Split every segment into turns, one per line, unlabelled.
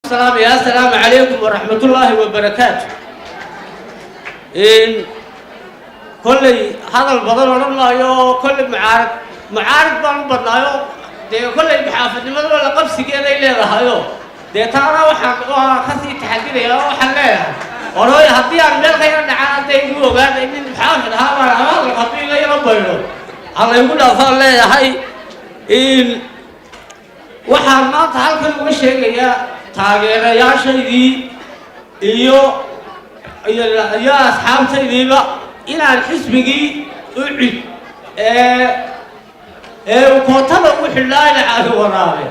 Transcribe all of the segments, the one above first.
السلام عليكم ورحمة الله وبركاته. إن كل هذا البطل والله يو كل معارض بالبطل يو ده كل محافظ لماذا ولا قبس كذا إلى هذا يو ده ترى وخسي تحدي يا وحلاها وراه هدي عن مال خير نعانة ده يقول قال إن المحافظ هذا الخطيب غير ربنا الله يقول أفضل له هاي إن وحرمات هالكل وشيء يا taageerayaashaydi iyo asxaabtaydiiba inaan xisbigii u cid kootada u xidhaayna caado waraabe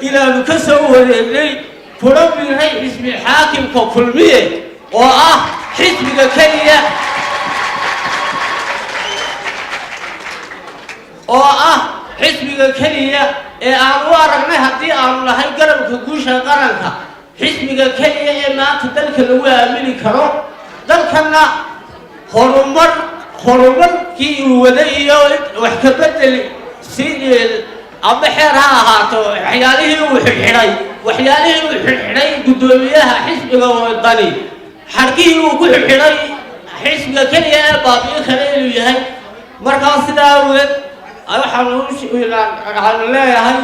inaanu ka soo wareegnay kuna biiray xisbi xaakimka kulmiye oo ah xisbiga keliya xisbiga keliya ee aan u aragnay haddii aanu lahay garabka guusha qaranka xisbiga keliya ee maanta dalka lagu aamini karo dalkana horumarkii uu waday iyo wax ka bedel si ama xeer ha ahaato waxyaalihii uu xidhay guddoomiyaha xisbiga wadani xarkihii uu ku xidhay xisbiga keliya ee baabi'in kale inuu yahay markaa sidaa awgeed waxaan leeyahay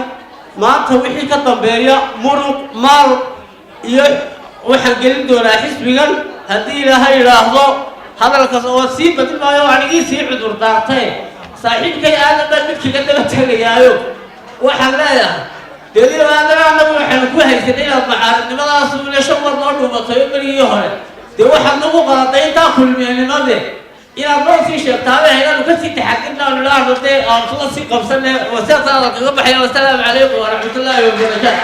maanta wixii ka dambeeya muruq maal iyo waxaan gelin doonaa xisbigan haddii ilaahay yidhaahdo hadalkaas oo sii badin maayo anigii sii cudur daartee saaxiibkay aadan baan midkiga daba tegayaayo waxaan leeyahay dee aadana annagu waxaan ku haysanay inaad macaaridnimadaas uleesho war noo dhuumatay berigii hore dee waxaad nagu qaladay intaa kulmiyanimade inaad noo sii sheegtaaba inaanu ka sii taxadidnaanu idhaahno dee aan la sii qabsanay wasiirta hadalkaga baxaya wasalaamu calaykum waraxmatullaahi wabarakaatu.